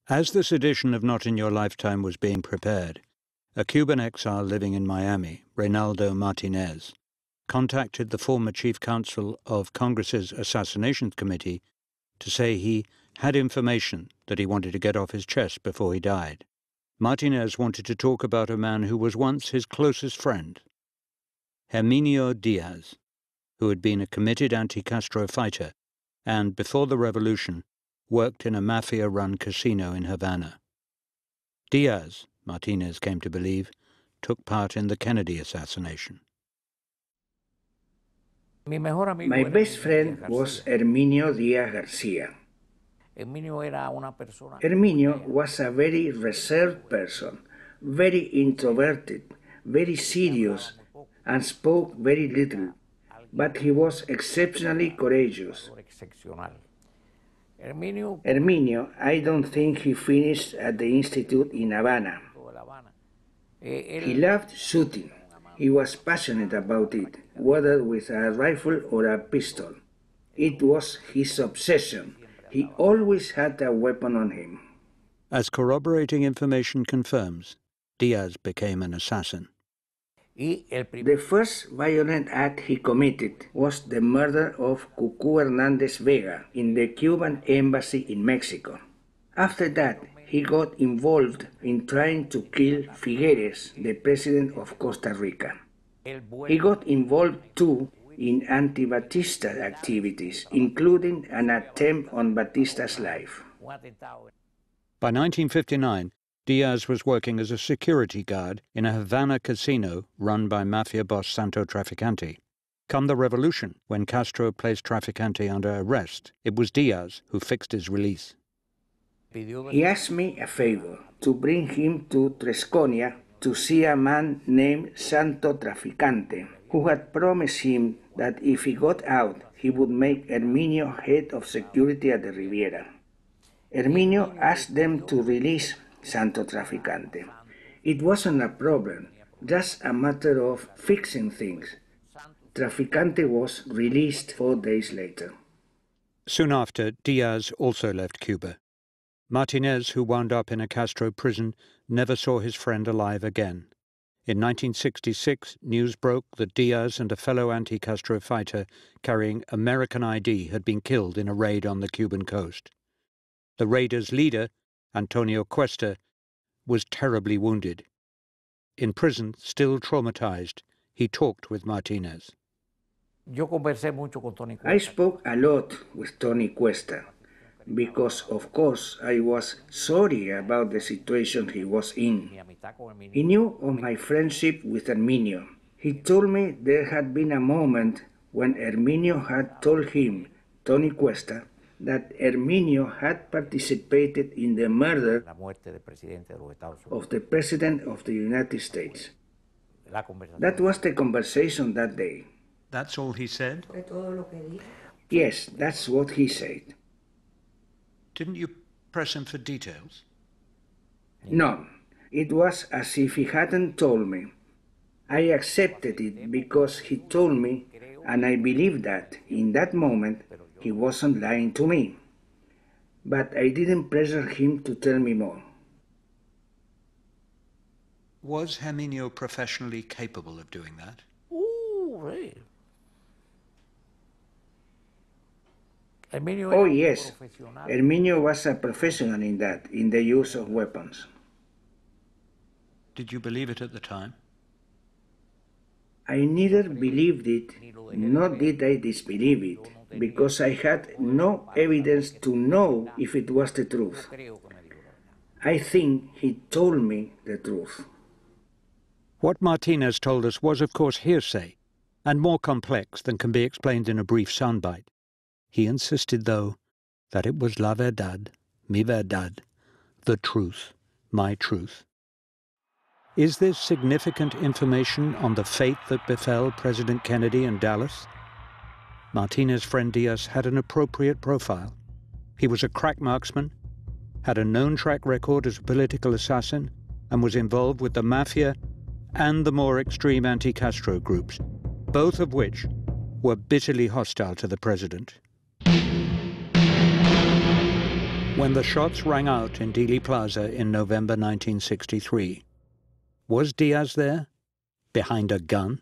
As this edition of Not in Your Lifetime was being prepared, a Cuban exile living in Miami, Reinaldo Martinez, contacted the former chief counsel of Congress's Assassination Committee to say he had information that he wanted to get off his chest before he died. Martinez wanted to talk about a man who was once his closest friend, Herminio Diaz, who had been a committed anti-Castro fighter and, before the revolution, worked in a mafia-run casino in Havana. Diaz, Martinez came to believe, took part in the Kennedy assassination. My best friend was Herminio Diaz Garcia. Herminio was a very reserved person, very introverted, very serious, and spoke very little, but he was exceptionally courageous. Herminio, I don't think he finished at the Institute in Havana. He loved shooting. He was passionate about it, whether with a rifle or a pistol. It was his obsession. He always had a weapon on him. As corroborating information confirms, Diaz became an assassin. The first violent act he committed was the murder of Cucu Hernandez Vega in the Cuban embassy in Mexico. After that, he got involved in trying to kill Figueres, the president of Costa Rica. He got involved too in anti-Batista activities, including an attempt on Batista's life. By 1959, Diaz was working as a security guard in a Havana casino run by mafia boss Santo Traficante. Come the revolution, when Castro placed Traficante under arrest, it was Diaz who fixed his release. He asked me a favor, to bring him to Tresconia to see a man named Santo Traficante, who had promised him that if he got out, he would make Herminio head of security at the Riviera. Herminio asked them to release Santo Traficante. It wasn't a problem, just a matter of fixing things. Traficante was released 4 days later. Soon after, Diaz also left Cuba. Martinez, who wound up in a Castro prison, never saw his friend alive again. In 1966, news broke that Diaz and a fellow anti-Castro fighter carrying American ID had been killed in a raid on the Cuban coast. The raiders' leader, Antonio Cuesta, was terribly wounded. In prison, still traumatized, he talked with Martinez. I spoke a lot with Tony Cuesta, because, of course, I was sorry about the situation he was in. He knew of my friendship with Herminio. He told me there had been a moment when Herminio had told him, Tony Cuesta, that Herminio had participated in the murder of the President of the United States. That was the conversation that day. That's all he said? Yes, that's what he said. Didn't you press him for details? No, it was as if he hadn't told me. I accepted it because he told me, and I believed that, in that moment, he wasn't lying to me. But I didn't pressure him to tell me more. Was Herminio professionally capable of doing that? Oh yes, Herminio was a professional in that, in the use of weapons. Did you believe it at the time? I neither believed it, nor did I disbelieve it, because I had no evidence to know if it was the truth. I think he told me the truth. What Martinez told us was, of course, hearsay, and more complex than can be explained in a brief soundbite. He insisted, though, that it was la verdad, mi verdad, the truth, my truth. Is this significant information on the fate that befell President Kennedy in Dallas? Martinez's friend Diaz had an appropriate profile. He was a crack marksman, had a known track record as a political assassin, and was involved with the Mafia and the more extreme anti-Castro groups, both of which were bitterly hostile to the president. when the shots rang out in Dealey Plaza in November 1963. Was Diaz there, behind a gun?